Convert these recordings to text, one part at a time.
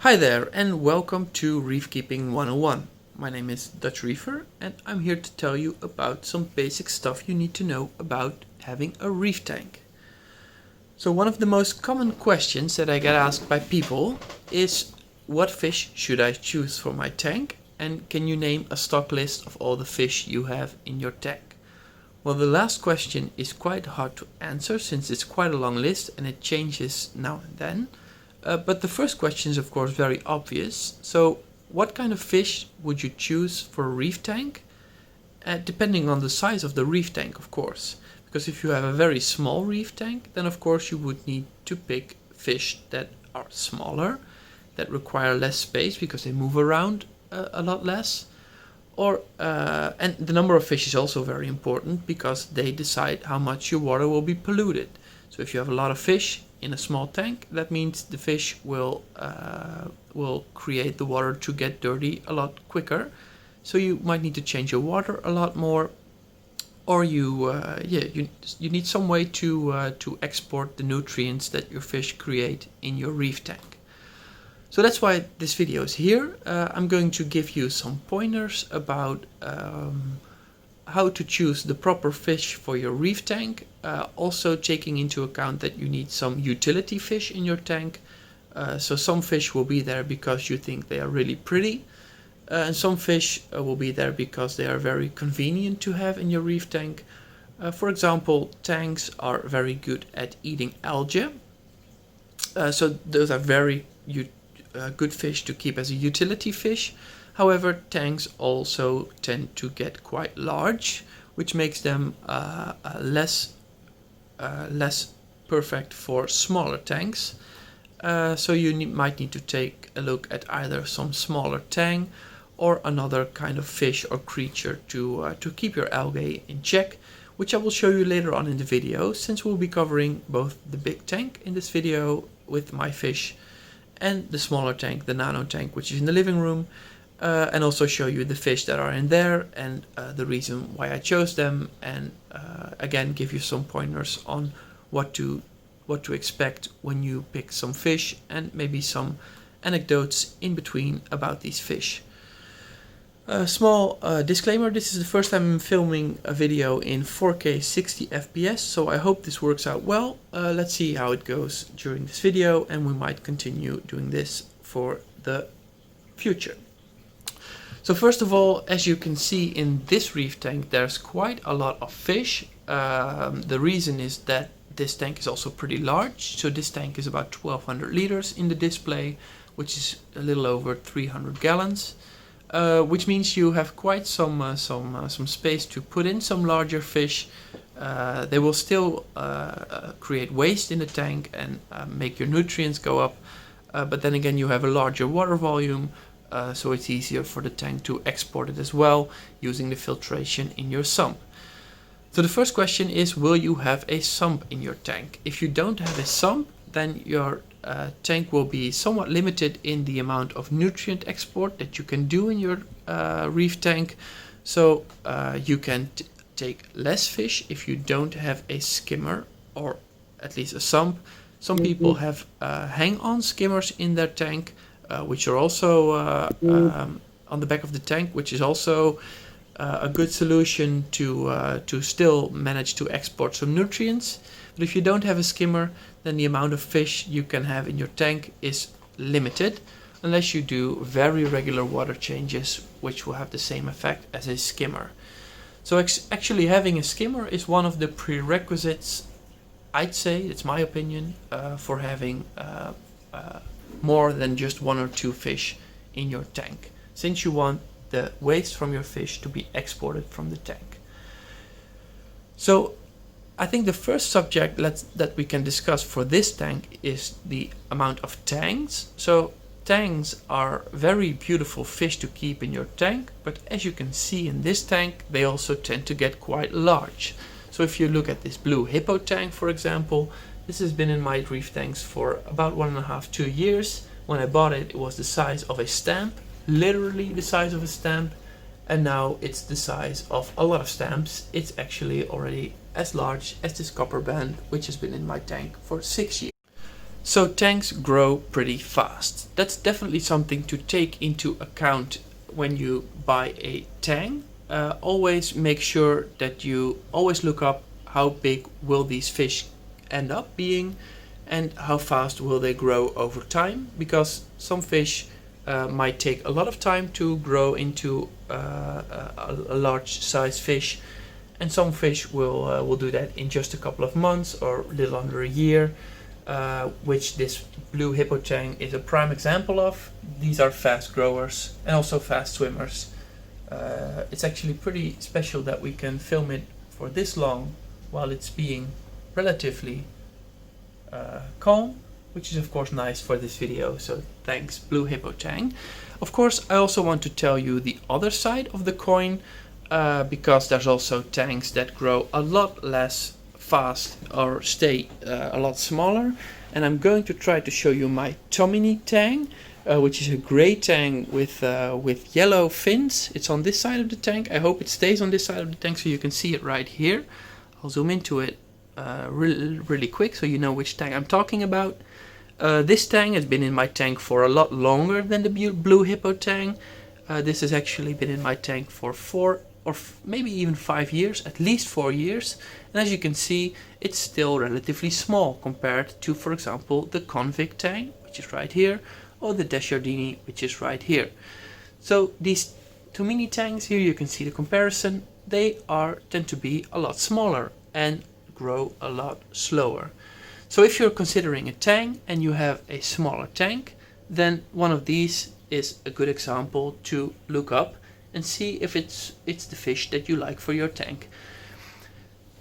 Hi there and welcome to Reef Keeping 101. My name is Dutch Reefer and I'm here to tell you about some basic stuff you need to know about having a reef tank. So one of the most common questions that I get asked by people is, what fish should I choose for my tank, and can you name a stock list of all the fish you have in your tank? Well, the last question is quite hard to answer since it's quite a long list and it changes now and then. But the first question is of course very obvious. So what kind of fish would you choose for a reef tank? Depending on the size of the reef tank, of course. Because if you have a very small reef tank, then of course you would need to pick fish that are smaller, that require less space because they move around a lot less. And the number of fish is also very important because they decide how much your water will be polluted. So if you have a lot of fish in a small tank, that means the fish will create the water to get dirty a lot quicker. So you might need to change your water a lot more, or you need some way to export the nutrients that your fish create in your reef tank. So that's why this video is here. I'm going to give you some pointers about how to choose the proper fish for your reef tank, also taking into account that you need some utility fish in your tank. So some fish will be there because you think they are really pretty, and some fish will be there because they are very convenient to have in your reef tank. For example, tanks are very good at eating algae, so those are very good fish to keep as a utility fish. However, tanks also tend to get quite large, which makes them less perfect for smaller tanks. So you might need to take a look at either some smaller tang or another kind of fish or creature to keep your algae in check, which I will show you later on in the video, since we'll be covering both the big tank in this video with my fish and the smaller tank, the Nano Tank, which is in the living room, and also show you the fish that are in there and the reason why I chose them, and again give you some pointers on what to expect when you pick some fish, and maybe some anecdotes in between about these fish. Small disclaimer, this is the first time I'm filming a video in 4K 60 FPS, so I hope this works out well. Let's see how it goes during this video, and we might continue doing this for the future. So first of all, as you can see in this reef tank, there's quite a lot of fish. The reason is that this tank is also pretty large. So this tank is about 1200 liters in the display, which is a little over 300 gallons. Which means you have quite some space to put in some larger fish. They will still create waste in the tank and make your nutrients go up, but then again you have a larger water volume, so it's easier for the tank to export it as well using the filtration in your sump. So the first question is, will you have a sump in your tank? If you don't have a sump, then your tank will be somewhat limited in the amount of nutrient export that you can do in your reef tank. So you can take less fish if you don't have a skimmer or at least a sump. Some people have hang-on skimmers in their tank, which are also on the back of the tank, which is also a good solution to still manage to export some nutrients. But if you don't have a skimmer, then the amount of fish you can have in your tank is limited, unless you do very regular water changes, which will have the same effect as a skimmer. So actually having a skimmer is one of the prerequisites, I'd say, it's my opinion, for having more than just one or two fish in your tank, since you want the waste from your fish to be exported from the tank. So I think the first subject that we can discuss for this tank is the amount of tangs. So tangs are very beautiful fish to keep in your tank, but as you can see in this tank, they also tend to get quite large. So if you look at this blue hippo tank, for example, this has been in my reef tanks for about 1.5–2 years. When I bought it, it was the size of a stamp, literally the size of a stamp, and now it's the size of a lot of stamps. It's actually already as large as this copper band, which has been in my tank for 6 years. So tanks grow pretty fast. That's definitely something to take into account when you buy a tank. Always make sure that you always look up how big will these fish end up being and how fast will they grow over time, because some fish might take a lot of time to grow into a large size fish, and some fish will do that in just a couple of months or a little under a year, which this blue hippo tang is a prime example of. These are fast growers and also fast swimmers. It's actually pretty special that we can film it for this long while it's being relatively calm, which is of course nice for this video, so thanks blue hippo tang. Of course, I also want to tell you the other side of the coin, because there's also tanks that grow a lot less fast or stay a lot smaller, and I'm going to try to show you my Tomini tang, which is a gray tang with yellow fins. It's on this side of the tank. I hope it stays on this side of the tank so you can see it right here. I'll zoom into it really quick so you know which tang I'm talking about. This tang has been in my tank for a lot longer than the blue hippo tang. This has actually been in my tank for 4 or maybe even 5 years, at least 4 years. And as you can see, it's still relatively small compared to, for example, the convict tang, which is right here, or the Desjardins, which is right here. So these Tomini tanks here, you can see the comparison. They tend to be a lot smaller and grow a lot slower. So if you're considering a tank and you have a smaller tank, then one of these is a good example to look up and see if it's the fish that you like for your tank.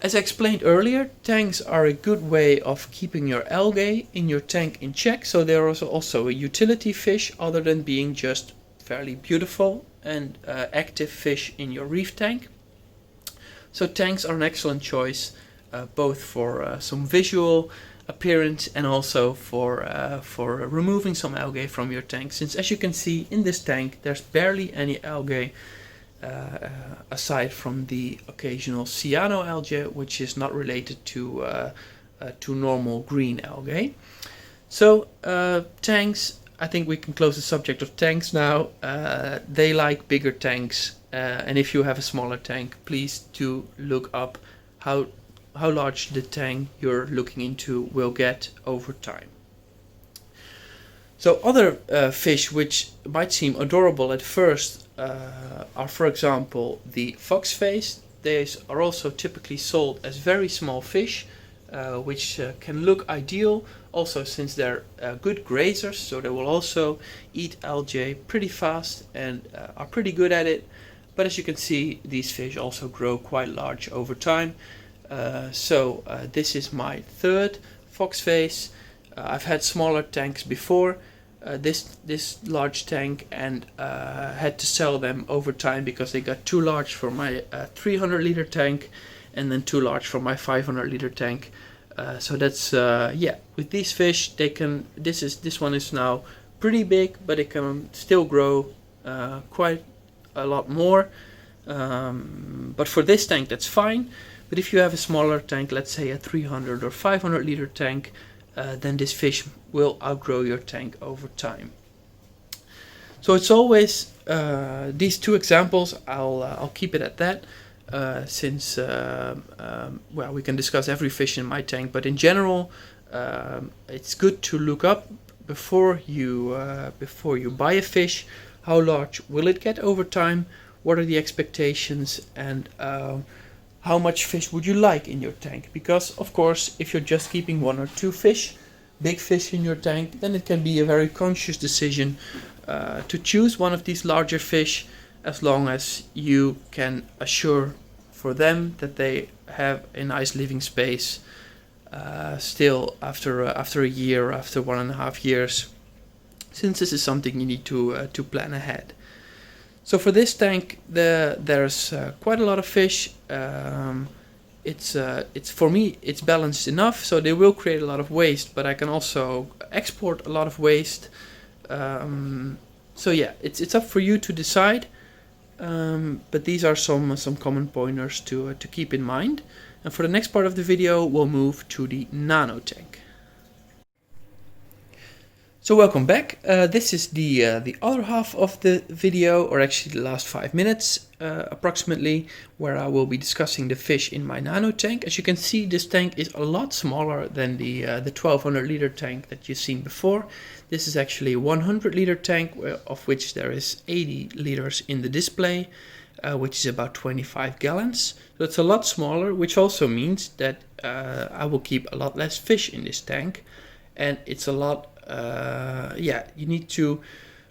As I explained earlier, tanks are a good way of keeping your algae in your tank in check, so they're also a utility fish other than being just fairly beautiful and active fish in your reef tank. So tanks are an excellent choice, both for some visual appearance and also for removing some algae from your tank, since as you can see in this tank there's barely any algae aside from the occasional cyanoalgae, which is not related to normal green algae. So tanks, I think we can close the subject of tanks now. They like bigger tanks, and if you have a smaller tank, please do look up how large the tank you're looking into will get over time. So other fish which might seem adorable at first are, for example, the foxface. These are also typically sold as very small fish, which can look ideal also since they're good grazers, so they will also eat algae pretty fast and are pretty good at it. But as you can see, these fish also grow quite large over time. This is my third foxface. I've had smaller tanks before this large tank, and had to sell them over time because they got too large for my 300 liter tank and then too large for my 500 liter tank. So that's yeah, with these fish they can, this one is now pretty big, but it can still grow quite a lot more, but for this tank that's fine. But if you have a smaller tank, let's say a 300 or 500 liter tank, then this fish will outgrow your tank over time. So it's always these two examples. I'll keep it at that, since well, we can discuss every fish in my tank, but in general, it's good to look up before you buy a fish. How large will it get over time? What are the expectations? And how much fish would you like in your tank? Because of course, if you're just keeping 1 or 2 fish, big fish in your tank, then it can be a very conscious decision to choose one of these larger fish, as long as you can assure for them that they have a nice living space still after a year, after 1.5 years, since this is something you need to plan ahead. So for this tank, there's quite a lot of fish. It's for me, it's balanced enough, so they will create a lot of waste, but I can also export a lot of waste. So yeah, it's up for you to decide. But these are some common pointers to keep in mind. And for the next part of the video, we'll move to the Nano Tank. So welcome back. This is the other half of the video, or actually the last 5 minutes approximately, where I will be discussing the fish in my Nano Tank. As you can see, this tank is a lot smaller than the 1200 liter tank that you've seen before. This is actually a 100 liter tank, of which there is 80 liters in the display, which is about 25 gallons. So it's a lot smaller, which also means that I will keep a lot less fish in this tank, and it's a lot. You need to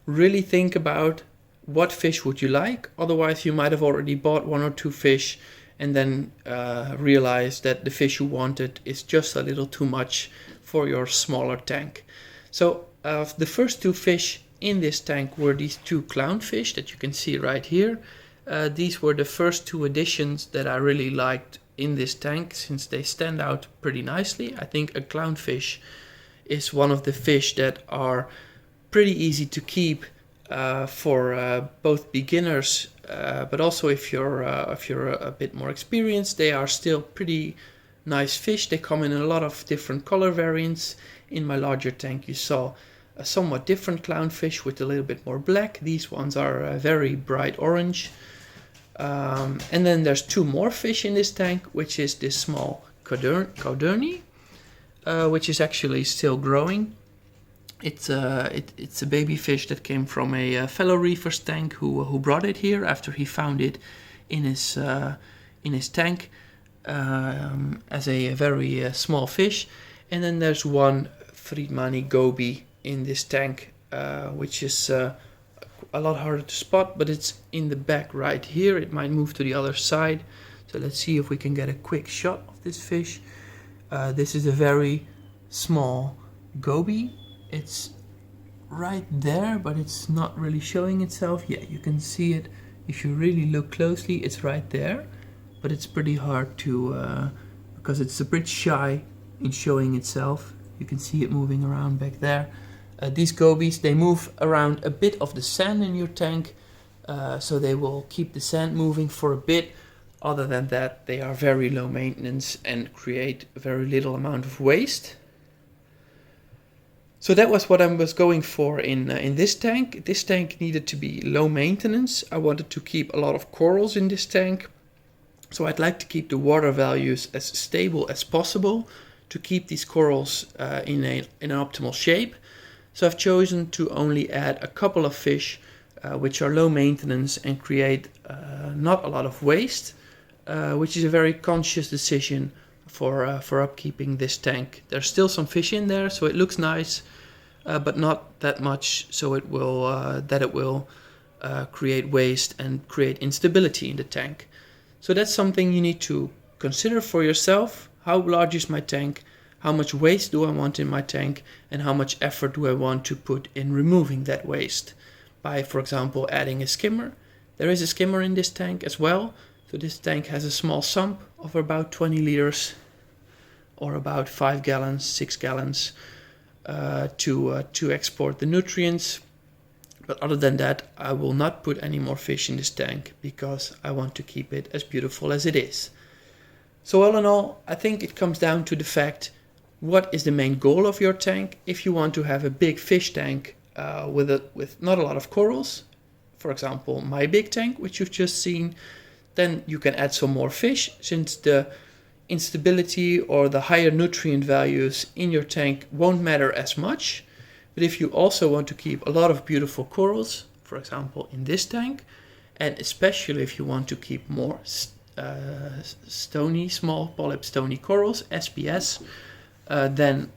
really think about what fish would you like. Otherwise, you might have already bought 1 or 2 fish and then realize that the fish you wanted is just a little too much for your smaller tank. So the first 2 fish in this tank were these 2 clownfish that you can see right here. These were the first 2 additions that I really liked in this tank, since they stand out pretty nicely. I think a clownfish is one of the fish that are pretty easy to keep for both beginners, but also if you're a bit more experienced. They are still pretty nice fish. They come in a lot of different color variants. In my larger tank you saw a somewhat different clownfish with a little bit more black. These ones are very bright orange. And then there's 2 more fish in this tank, which is this small Codurni, which is actually still growing. It's a baby fish that came from a fellow reefer's tank who brought it here after he found it in his tank as a very small fish. And then there's 1 Friedmani goby in this tank, which is a lot harder to spot, but it's in the back right here. It might move to the other side. So let's see if we can get a quick shot of this fish. This is a very small goby. It's right there, but it's not really showing itself. Yeah, you can see it if you really look closely. It's right there, but it's pretty hard to because it's a bit shy in showing itself. You can see it moving around back there. These gobies, they move around a bit of the sand in your tank, so they will keep the sand moving for a bit. Other than that, they are very low maintenance and create very little amount of waste. So that was what I was going for in this tank. This tank needed to be low maintenance. I wanted to keep a lot of corals in this tank. So I'd like to keep the water values as stable as possible to keep these corals in an optimal shape. So I've chosen to only add a couple of fish which are low maintenance and create not a lot of waste. Which is a very conscious decision for upkeeping this tank. There's still some fish in there, so it looks nice, but not that much, so it will create waste and create instability in the tank. So that's something you need to consider for yourself. How large is my tank? How much waste do I want in my tank? And how much effort do I want to put in removing that waste? By, for example, adding a skimmer. There is a skimmer in this tank as well. So this tank has a small sump of about 20 liters or about 5 gallons, 6 gallons to export the nutrients. But other than that, I will not put any more fish in this tank because I want to keep it as beautiful as it is. So all in all, I think it comes down to the fact, what is the main goal of your tank? If you want to have a big fish tank with not a lot of corals, for example, my big tank, which you've just seen, then you can add some more fish, since the instability or the higher nutrient values in your tank won't matter as much. But if you also want to keep a lot of beautiful corals, for example in this tank, and especially if you want to keep more stony, small polyp stony corals, SPS, then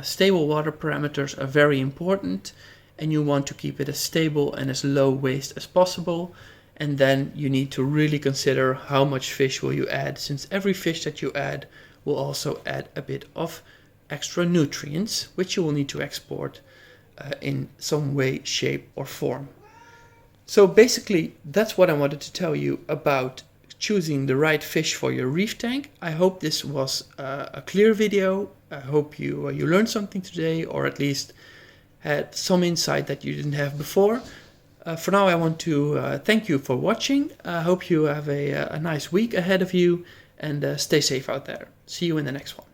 stable water parameters are very important, and you want to keep it as stable and as low waste as possible. And then you need to really consider how much fish will you add, since every fish that you add will also add a bit of extra nutrients, which you will need to export in some way, shape or form. So basically, that's what I wanted to tell you about choosing the right fish for your reef tank. I hope this was a clear video. I hope you learned something today, or at least had some insight that you didn't have before. For now, I want to thank you for watching. I hope you have a nice week ahead of you, and stay safe out there. See you in the next one.